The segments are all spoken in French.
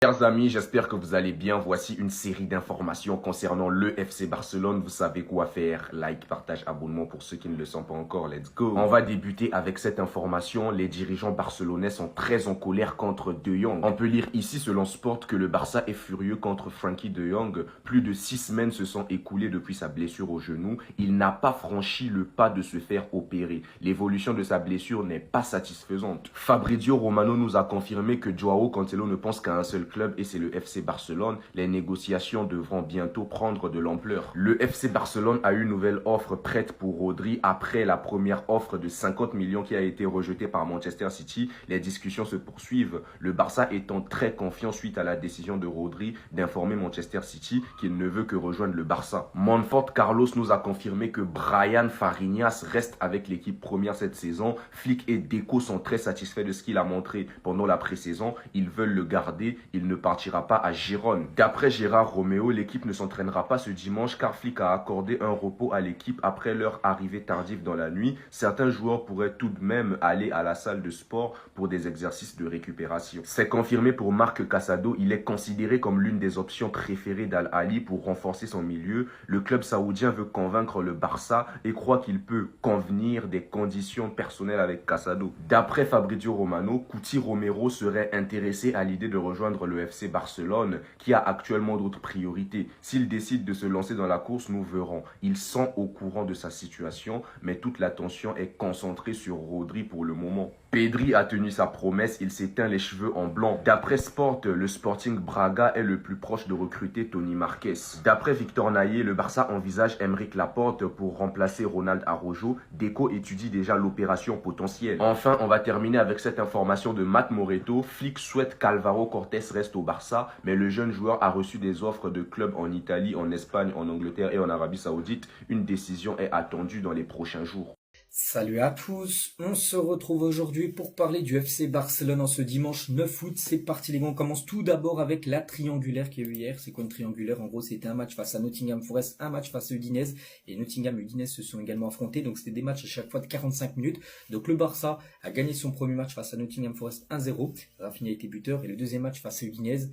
Chers amis, j'espère que vous allez bien. Voici une série d'informations concernant le FC Barcelone. Vous savez quoi faire. Like, partage, abonnement pour ceux qui ne le sont pas encore. Let's go. On va débuter avec cette information. Les dirigeants barcelonais sont très en colère contre De Jong. On peut lire ici selon Sport que le Barça est furieux contre Frenkie De Jong. Plus de 6 semaines se sont écoulées depuis sa blessure au genou. Il n'a pas franchi le pas de se faire opérer. L'évolution de sa blessure n'est pas satisfaisante. Fabrizio Romano nous a confirmé que Joao Cancelo ne pense qu'à un seul club et c'est le FC Barcelone. Les négociations devront bientôt prendre de l'ampleur. Le FC Barcelone a une nouvelle offre prête pour Rodri après la première offre de 50 millions qui a été rejetée par Manchester City. Les discussions se poursuivent. Le Barça étant très confiant suite à la décision de Rodri d'informer Manchester City qu'il ne veut que rejoindre le Barça. Montfort Carlos nous a confirmé que Brian Fariñas reste avec l'équipe première cette saison. Flick et Deco sont très satisfaits de ce qu'il a montré pendant la pré-saison. Ils veulent le garder. Il ne partira pas à Gérone. D'après Gérard Roméo, l'équipe ne s'entraînera pas ce dimanche car Flick a accordé un repos à l'équipe après leur arrivée tardive dans la nuit. Certains joueurs pourraient tout de même aller à la salle de sport pour des exercices de récupération. C'est confirmé pour Marc Casado. Il est considéré comme l'une des options préférées d'Al Ahly pour renforcer son milieu. Le club saoudien veut convaincre le Barça et croit qu'il peut convenir des conditions personnelles avec Casado. D'après Fabrizio Romano, Cuti Romero serait intéressé à l'idée de rejoindre le FC Barcelone qui a actuellement d'autres priorités. S'il décide de se lancer dans la course, nous verrons. Ils sont au courant de sa situation, mais toute l'attention est concentrée sur Rodri pour le moment. Pedri a tenu sa promesse, il s'éteint les cheveux en blanc. D'après Sport, le Sporting Braga est le plus proche de recruter Tony Marquez. D'après Victor Naillet, le Barça envisage Aymeric Laporte pour remplacer Ronald Araujo. Deco étudie déjà l'opération potentielle. Enfin, on va terminer avec cette information de Matt Moreto. Flick souhaite qu'Alvaro Cortés reste au Barça, mais le jeune joueur a reçu des offres de clubs en Italie, en Espagne, en Angleterre et en Arabie Saoudite. Une décision est attendue dans les prochains jours. Salut à tous, on se retrouve aujourd'hui pour parler du FC Barcelone en ce dimanche 9 août. C'est parti les gars, on commence tout d'abord avec la triangulaire qui a eu hier. C'est quoi une triangulaire? En gros, c'était un match face à Nottingham Forest, un match face à Udinese. Et Nottingham et Udinese se sont également affrontés, donc c'était des matchs à chaque fois de 45 minutes. Donc le Barça a gagné son premier match face à Nottingham Forest 1-0. Rafinha a été buteur et le deuxième match face à Udinese,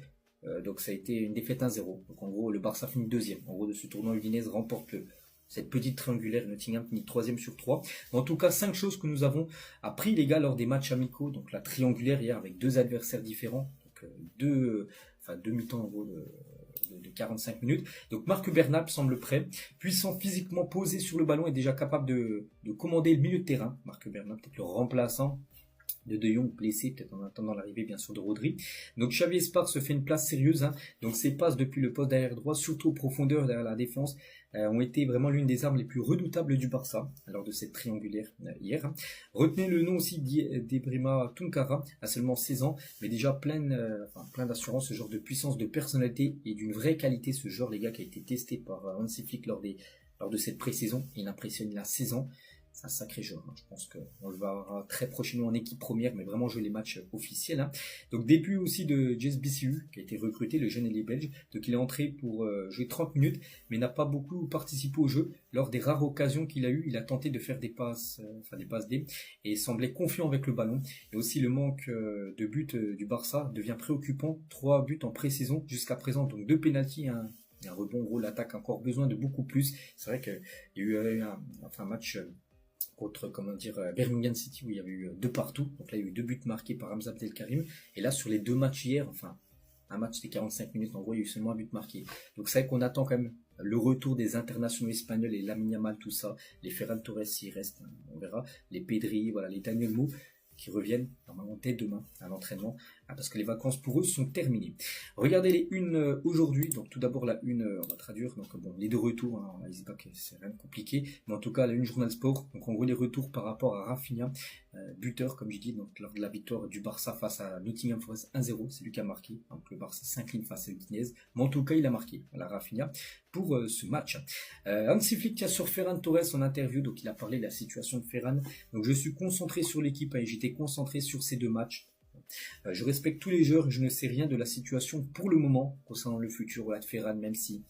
donc ça a été une défaite 1-0. Donc en gros, le Barça finit deuxième. En gros, de ce tournoi, Udinese remporte cette petite triangulaire. Nottingham finit troisième sur 3. En tout cas, 5 choses que nous avons appris les gars lors des matchs amicaux. Donc la triangulaire hier avec deux adversaires différents. Donc deux mi-temps en gros de 45 minutes. Donc Marc Bernal semble prêt, puissant physiquement, posé sur le ballon et déjà capable de commander le milieu de terrain. Marc Bernal, peut-être le remplaçant de Jong, blessé peut-être en attendant l'arrivée bien sûr de Rodri. Donc Xavi Esparce se fait une place sérieuse, hein. Donc ses passes depuis le poste d'arrière droit, surtout aux profondeurs derrière la défense, ont été vraiment l'une des armes les plus redoutables du Barça lors de cette triangulaire hier, hein. Retenez le nom aussi d'Ibrahima Tunkara, à seulement 16 ans, mais déjà plein d'assurance, ce genre de puissance, de personnalité et d'une vraie qualité, ce genre les gars qui a été testé par Hansi Flick lors de cette pré-saison. Il impressionne la saison. C'est un sacré joueur, hein. Je pense qu'on le verra très prochainement en équipe première, mais vraiment jouer les matchs officiels, hein. Donc début aussi de Jess BCU, qui a été recruté, le jeune ailier belge. Donc il est entré pour jouer 30 minutes, mais n'a pas beaucoup participé au jeu. Lors des rares occasions qu'il a eues, il a tenté de faire des passes D, et semblait confiant avec le ballon. Et aussi le manque de buts du Barça devient préoccupant. 3 buts en pré-saison jusqu'à présent, donc 2 pénaltys, un rebond. En gros, l'attaque a encore besoin de beaucoup plus. C'est vrai qu'il y a eu un match contre Birmingham City où il y avait eu 2 partout. Donc là il y a eu 2 buts marqués par Hamza Abdelkarim, et là sur les 2 matchs hier, un match de 45 minutes, en gros il y a eu seulement un but marqué. Donc c'est vrai qu'on attend quand même le retour des internationaux espagnols, et Lamine Yamal, tout ça, les Ferran Torres s'il reste, hein, on verra, les Pedri, voilà, les Daniel Mo qui reviennent normalement dès demain à l'entraînement, parce que les vacances pour eux sont terminées. Regardez les unes aujourd'hui. Donc tout d'abord la une, on va traduire. Donc bon, les 2 retours, hein, on ne pas que c'est rien de compliqué, mais en tout cas la une Journal Sport. Donc en gros les retours par rapport à Rafinha, buteur comme je dis, donc lors de la victoire du Barça face à Nottingham Forest 1-0, c'est lui qui a marqué. Donc le Barça s'incline face à Udinese, mais en tout cas il a marqué, la Rafinha, pour ce match. Hansi Flick a sur Ferran Torres en interview, donc il a parlé de la situation de Ferran. Donc je suis concentré sur l'équipe, et j'étais concentré sur ces 2 matchs. Je respecte tous les joueurs, je ne sais rien de la situation pour le moment concernant le futur de Ferran, même si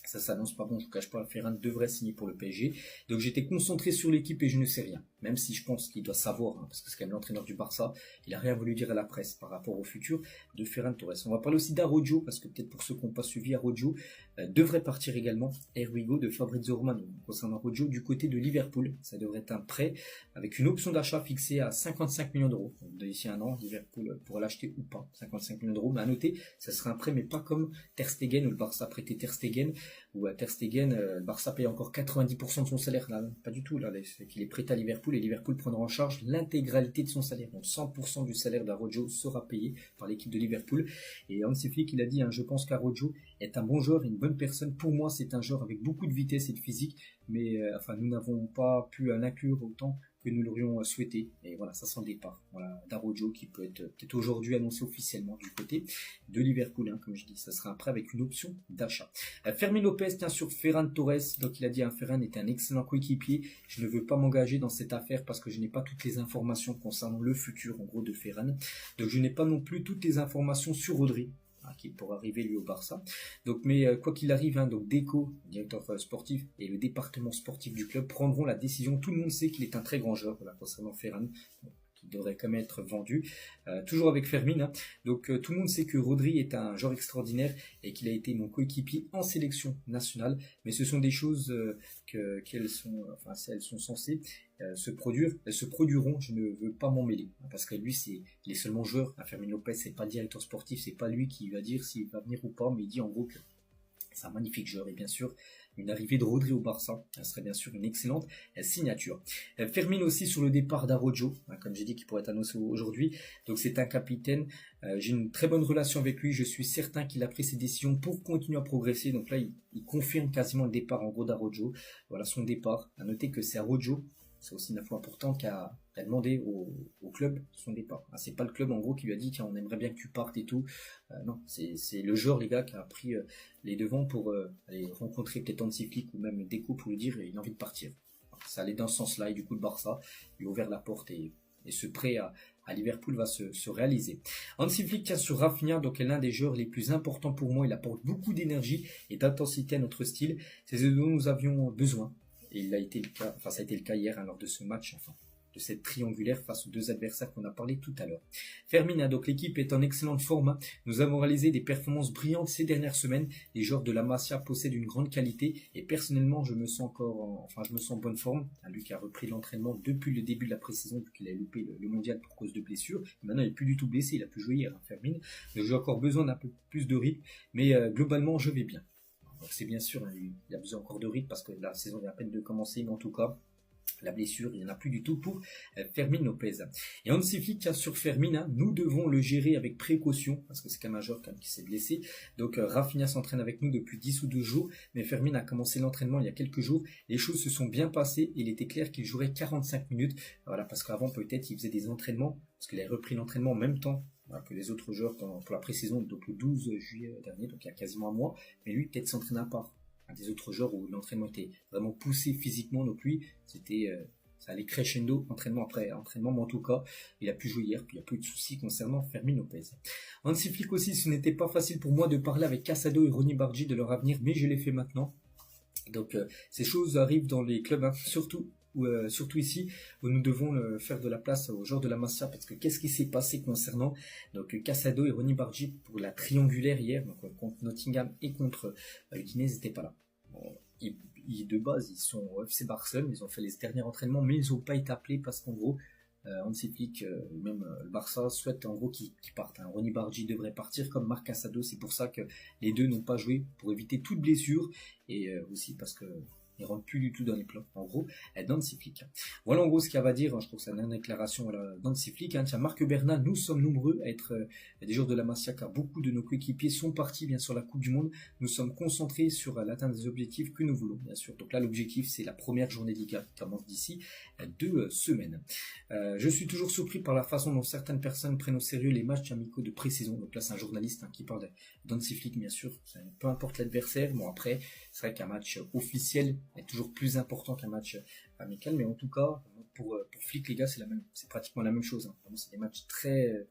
ça s'annonce pas bon, je ne vous cache pas, Ferran devrait signer pour le PSG. Donc j'étais concentré sur l'équipe et je ne sais rien. même si je pense qu'il doit savoir, parce que c'est quand même l'entraîneur du Barça, il a rien voulu dire à la presse par rapport au futur de Ferran Torres. On va parler aussi d'Araujo, parce que peut-être pour ceux qui n'ont pas suivi, Araujo devrait partir également. Erwigo de Fabrizio Romano. Concernant Araujo, du côté de Liverpool, ça devrait être un prêt avec une option d'achat fixée à 55 millions d'euros. Donc d'ici un an, Liverpool pourra l'acheter ou pas, 55 millions d'euros. Mais à noter, ça sera un prêt, mais pas comme Ter Stegen, où le Barça prêtait Ter Stegen, où à Ter Stegen, le Barça paye encore 90% de son salaire. Là, pas du tout, là, il est prêté à Liverpool et Liverpool prendra en charge l'intégralité de son salaire. Donc 100% du salaire d'Araujo sera payé par l'équipe de Liverpool. Et Hansi Flick, il a dit, je pense qu'Araujo est un bon joueur, une bonne personne. Pour moi, c'est un joueur avec beaucoup de vitesse et de physique, mais nous n'avons pas pu l'inclure autant que nous l'aurions souhaité. Et voilà, ça sent le départ. Voilà, d'Araujo qui peut être peut-être aujourd'hui annoncé officiellement du côté de Liverpool. Comme je dis, ça sera un prêt avec une option d'achat. Fermin Lopez tient sur Ferran Torres. Donc il a dit, Ferran est un excellent coéquipier. Je ne veux pas m'engager dans cette affaire parce que je n'ai pas toutes les informations concernant le futur, en gros, de Ferran. Donc je n'ai pas non plus toutes les informations sur Rodri, qui pourra arriver lui au Barça. Donc, mais quoi qu'il arrive, donc Deco, directeur sportif, et le département sportif du club prendront la décision. Tout le monde sait qu'il est un très grand joueur, concernant Ferran, qui devrait quand même être vendu. Toujours avec Fermin. Donc tout le monde sait que Rodri est un joueur extraordinaire et qu'il a été mon coéquipier en sélection nationale. Mais ce sont des choses elles sont censées se produire. Elles se produiront. Je ne veux pas m'en mêler parce que lui, il est seulement joueur. Fermin Lopez, c'est pas le directeur sportif, c'est pas lui qui va dire s'il va venir ou pas, mais il dit en gros que c'est un magnifique joueur et bien sûr une arrivée de Rodri au Barça, ça serait bien sûr une excellente signature. Fermin aussi sur le départ d'Araujo, comme j'ai dit qu'il pourrait être annoncé aujourd'hui. Donc c'est un capitaine, j'ai une très bonne relation avec lui, je suis certain qu'il a pris ses décisions pour continuer à progresser. Donc là il confirme quasiment le départ en gros d'Araujo. Voilà son départ. À noter que c'est Araujo, c'est aussi une info importante, qui a demandé au club son départ. C'est pas le club en gros qui lui a dit tiens on aimerait bien que tu partes et tout. Non, c'est le joueur les gars qui a pris les devants pour aller rencontrer peut-être Hansi Flick ou même Deco pour lui dire il a envie de partir. Alors, ça allait dans ce sens-là et du coup le Barça lui a ouvert la porte et ce prêt à Liverpool va se réaliser. Hansi Flick tient sur Rafinha, donc est l'un des joueurs les plus importants pour moi. Il apporte beaucoup d'énergie et d'intensité à notre style. C'est ce dont nous avions besoin. Et ça a été le cas hier lors de ce match, de cette triangulaire face aux deux adversaires qu'on a parlé tout à l'heure. Fermin, donc l'équipe est en excellente forme. Nous avons réalisé des performances brillantes ces dernières semaines. Les joueurs de la Masia possèdent une grande qualité et personnellement, je me sens en bonne forme. Lui qui a repris l'entraînement depuis le début de la pré-saison, vu qu'il a loupé le mondial pour cause de blessure. Maintenant, il n'est plus du tout blessé, il a pu jouer hier, Fermin. Donc j'ai encore besoin d'un peu plus de rythme, mais globalement, je vais bien. Donc c'est bien sûr, il a besoin encore de rythme parce que la saison vient à peine de commencer, mais en tout cas, la blessure, il n'y en a plus du tout pour Fermin Lopez. Et Hansi Flick sur Fermin, nous devons le gérer avec précaution, parce que c'est quand même un joueur qui s'est blessé. Donc Rafinha s'entraîne avec nous depuis 10 ou 12 jours, mais Fermin a commencé l'entraînement il y a quelques jours. Les choses se sont bien passées, il était clair qu'il jouerait 45 minutes. Voilà, parce qu'avant peut-être il faisait des entraînements, parce qu'il a repris l'entraînement en même temps que les autres joueurs pour la pré-saison, donc le 12 juillet dernier, donc il y a quasiment un mois, mais lui peut-être s'entraîne à part. Des autres joueurs où l'entraînement était vraiment poussé physiquement, donc lui, ça allait crescendo, entraînement après entraînement, mais en tout cas, il a pu jouer hier, puis il n'y a pas eu de soucis concernant Fermin Lopez. Hansi Flick aussi, ce n'était pas facile pour moi de parler avec Casado et Ronny Bargi de leur avenir, mais je l'ai fait maintenant. Donc ces choses arrivent dans les clubs, surtout ici, où nous devons faire de la place aux joueurs de la Masia, parce que qu'est-ce qui s'est passé concernant donc Casado et Ronny Bargi pour la triangulaire hier, donc contre Nottingham et contre Udinese, ils n'étaient pas là. Bon, de base, ils sont au FC Barcelone, ils ont fait les derniers entraînements, mais ils n'ont pas été appelés parce qu'en gros, Hansi Flick, même le Barça souhaite en gros qu'ils partent. Ronny Bargi devrait partir comme Marc Casado, c'est pour ça que les deux n'ont pas joué, pour éviter toute blessure, et aussi parce que il ne rentre plus du tout dans les plans, en gros, d'Hansi Flick. Voilà en gros ce qu'il va dire, je trouve que c'est une déclaration d'Hansi Flick. Tiens, Marc Bernat, nous sommes nombreux à être des joueurs de la Masia, car beaucoup de nos coéquipiers sont partis bien sûr la Coupe du Monde. Nous sommes concentrés sur l'atteinte des objectifs que nous voulons, bien sûr. Donc là, l'objectif, c'est la première journée de Liga qui commence d'ici 2 semaines. Je suis toujours surpris par la façon dont certaines personnes prennent au sérieux les matchs amicaux de pré-saison. Donc là, c'est un journaliste qui parle d'Hansi Flick, bien sûr. Peu importe l'adversaire. Bon, après, c'est vrai qu'un match officiel est toujours plus important qu'un match amical, mais en tout cas, pour Flick, les gars, c'est pratiquement la même chose. C'est des matchs très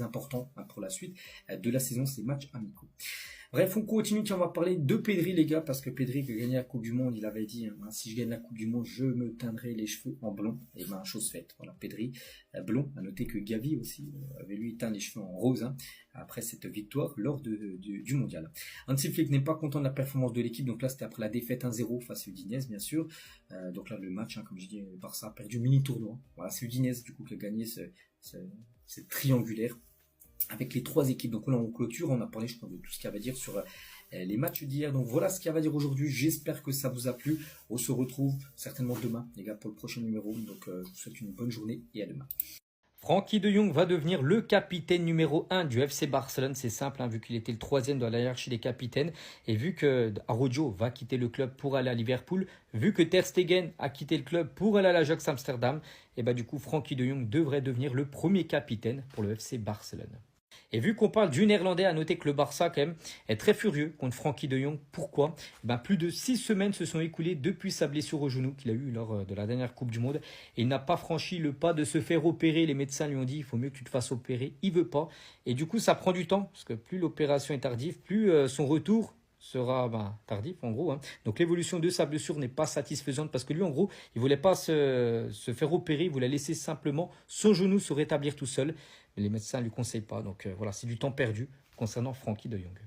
importants pour la suite de la saison, ces matchs amicaux. Bref, on continue, on va parler de Pedri les gars, parce que Pedri qui a gagné la Coupe du Monde, il avait dit, hein, si je gagne la Coupe du Monde, je me teindrai les cheveux en blond. Et ben, chose faite, voilà, Pedri, blond. À noter que Gavi aussi avait lui teint les cheveux en rose, hein, après cette victoire lors du mondial. Hansi Flick n'est pas content de la performance de l'équipe, donc là c'était après la défaite 1-0 face à Udinese bien sûr. Donc là le match, hein, comme je dis, Barça a perdu mini tournoi. Voilà, c'est Udinese du coup qui a gagné ce triangulaire avec les 3 équipes. Donc là on clôture, on a parlé je crois de tout ce qu'il y avait à dire sur les matchs d'hier. Donc voilà ce qu'il y avait à dire aujourd'hui, j'espère que ça vous a plu. On se retrouve certainement demain les gars pour le prochain numéro. Donc je vous souhaite une bonne journée et à demain. Frenkie de Jong va devenir le capitaine numéro 1 du FC Barcelone. C'est simple, hein, vu qu'il était le 3e dans la hiérarchie des capitaines. Et vu que Araujo va quitter le club pour aller à Liverpool, vu que Ter Stegen a quitté le club pour aller à l'Ajax Amsterdam, et bah du coup Frenkie de Jong devrait devenir le premier capitaine pour le FC Barcelone. Et vu qu'on parle du néerlandais, à noter que le Barça quand même est très furieux contre Frenkie de Jong. Pourquoi ? Plus de 6 semaines se sont écoulées depuis sa blessure au genou qu'il a eue lors de la dernière Coupe du Monde. Et il n'a pas franchi le pas de se faire opérer. Les médecins lui ont dit il faut mieux que tu te fasses opérer. Il ne veut pas. Et du coup ça prend du temps parce que plus l'opération est tardive, plus son retour sera tardif en gros. Hein. Donc l'évolution de sa blessure n'est pas satisfaisante parce que lui en gros il ne voulait pas se faire opérer. Il voulait laisser simplement son genou se rétablir tout seul. Mais les médecins ne lui conseillent pas. Donc voilà, c'est du temps perdu concernant Frenkie de Jong.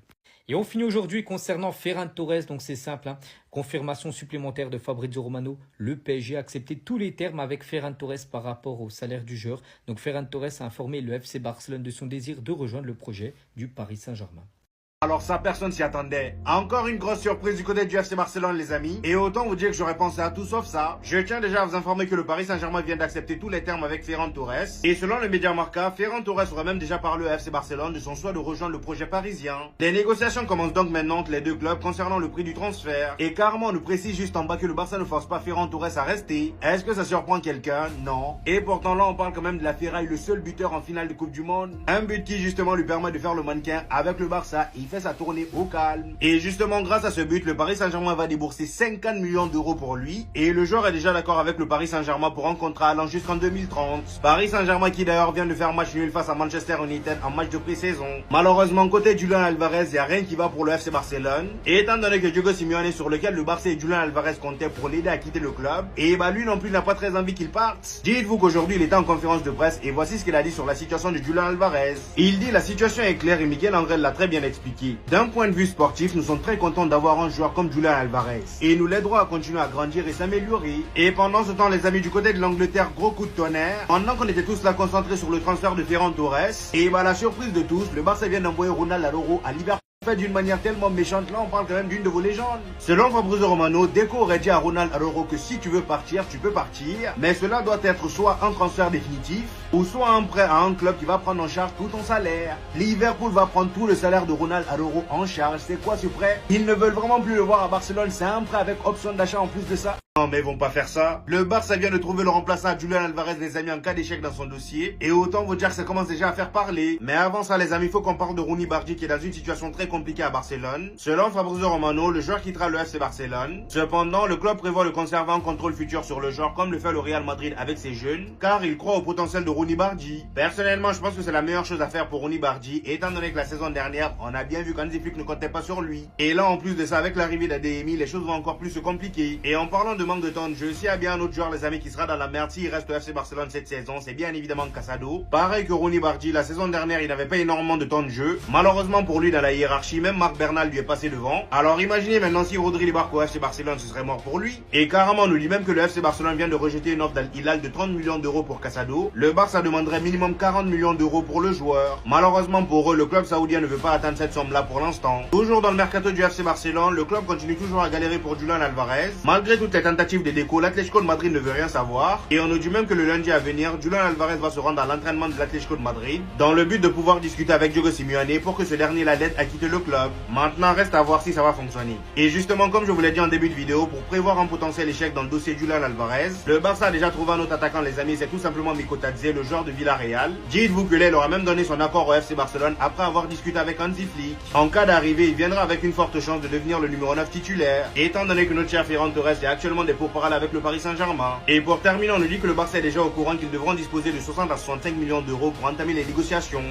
Et on finit aujourd'hui concernant Ferran Torres. Donc c'est simple, hein. Confirmation supplémentaire de Fabrizio Romano. Le PSG a accepté tous les termes avec Ferran Torres par rapport au salaire du joueur. Donc Ferran Torres a informé le FC Barcelone de son désir de rejoindre le projet du Paris Saint-Germain. Alors ça, personne s'y attendait. Encore une grosse surprise du côté du FC Barcelone, les amis. Et autant vous dire que j'aurais pensé à tout sauf ça. Je tiens déjà à vous informer que le Paris Saint-Germain vient d'accepter tous les termes avec Ferran Torres. Et selon le média Marca, Ferran Torres aurait même déjà parlé au FC Barcelone de son choix de rejoindre le projet parisien. Les négociations commencent donc maintenant entre les deux clubs concernant le prix du transfert. Et carrément, on nous précise juste en bas que le Barça ne force pas Ferran Torres à rester. Est-ce que ça surprend quelqu'un? Non. Et pourtant là, on parle quand même de la Ferraille, le seul buteur en finale de Coupe du Monde. Un but qui justement lui permet de faire le mannequin avec le Barça. Il fait sa tournée au calme. Et justement, grâce à ce but, le Paris Saint-Germain va débourser 50 millions d'euros pour lui. Et le joueur est déjà d'accord avec le Paris Saint-Germain pour un contrat allant jusqu'en 2030. Paris Saint-Germain qui d'ailleurs vient de faire match nul face à Manchester United en match de pré-saison. Malheureusement, côté Julián Alvarez, il n'y a rien qui va pour le FC Barcelone. Et étant donné que Diego Simeone, sur lequel le Barça et Julián Alvarez comptaient pour l'aider à quitter le club, et lui non plus n'a pas très envie qu'il parte. Dites-vous qu'aujourd'hui, il était en conférence de presse et voici ce qu'il a dit sur la situation de Julián Alvarez. Il dit la situation est claire et Miguel Angel l'a très bien expliqué. D'un point de vue sportif, nous sommes très contents d'avoir un joueur comme Julián Alvarez. Et nous l'aiderons à continuer à grandir et s'améliorer. Et pendant ce temps, les amis du côté de l'Angleterre, gros coup de tonnerre. Pendant qu'on était tous là concentrés sur le transfert de Ferran Torres, et la surprise de tous, le Barça vient d'envoyer Ronald Araujo à Liverpool. Fait d'une manière tellement méchante, là on parle quand même d'une de vos légendes. Selon Fabrizio Romano, Deco aurait dit à Ronald Araujo que si tu veux partir, tu peux partir. Mais cela doit être soit un transfert définitif, ou soit un prêt à un club qui va prendre en charge tout ton salaire. Liverpool va prendre tout le salaire de Ronald Araujo en charge. C'est quoi ce prêt? Ils ne veulent vraiment plus le voir à Barcelone, c'est un prêt avec option d'achat en plus de ça. Non mais ils vont pas faire ça. Le Barça vient de trouver le remplaçant à Julián Alvarez, les amis, en cas d'échec dans son dossier. Et autant vous dire que ça commence déjà à faire parler. Mais avant ça les amis, il faut qu'on parle de Rooney Bardi qui est dans une situation très compliquée à Barcelone. Selon Fabrizio Romano, le joueur quittera le FC Barcelone. Cependant, le club prévoit de conserver un contrôle futur sur le joueur comme le fait le Real Madrid avec ses jeunes, car il croit au potentiel de Rooney Bardi. Personnellement, je pense que c'est la meilleure chose à faire pour Rooney Bardi, étant donné que la saison dernière, on a bien vu qu'Hansi Flick ne comptait pas sur lui. Et là, en plus de ça, avec l'arrivée d'Adeyemi, les choses vont encore plus se compliquer. Et en parlant de manque de temps de jeu, s'il y a bien un autre joueur, les amis, qui sera dans la merde s'il reste au FC Barcelone cette saison, c'est bien évidemment Casado. Pareil que Rooney Bardi, la saison dernière, il n'avait pas énormément de temps de jeu. Malheureusement pour lui, dans la hiérarchie, même Marc Bernal lui est passé devant. Alors imaginez maintenant si Rodri débarque au FC Barcelone, ce serait mort pour lui. Et carrément, on nous dit même que le FC Barcelone vient de rejeter une offre d'Al-Hilal de 30 millions d'euros pour Casado. Le Barça demanderait minimum 40 millions d'euros pour le joueur. Malheureusement pour eux, le club saoudien ne veut pas atteindre cette somme-là pour l'instant. Toujours dans le mercato du FC Barcelone, le club continue toujours à galérer pour Julián Alvarez. Malgré toutes les tentatives de déco, l'Atlético de Madrid ne veut rien savoir. Et on nous dit même que le lundi à venir, Julián Alvarez va se rendre à l'entraînement de l'Atlético de Madrid dans le but de pouvoir discuter avec Diego Simeone pour que ce dernier l'aide à quitter le club. Maintenant, reste à voir si ça va fonctionner. Et justement, comme je vous l'ai dit en début de vidéo, pour prévoir un potentiel échec dans le dossier de Julián Alvarez, le Barça a déjà trouvé un autre attaquant, les amis, c'est tout simplement Mikotadze, le joueur de Villarreal. Dites-vous que là, il aura même donné son accord au FC Barcelone après avoir discuté avec Hansi Flick. En cas d'arrivée, il viendra avec une forte chance de devenir le numéro 9 titulaire. Et étant donné que notre cher Ferran Torres est actuellement des pourparlers avec le Paris Saint-Germain. Et pour terminer, on nous dit que le Barça est déjà au courant qu'ils devront disposer de 60 à 65 millions d'euros pour entamer les négociations.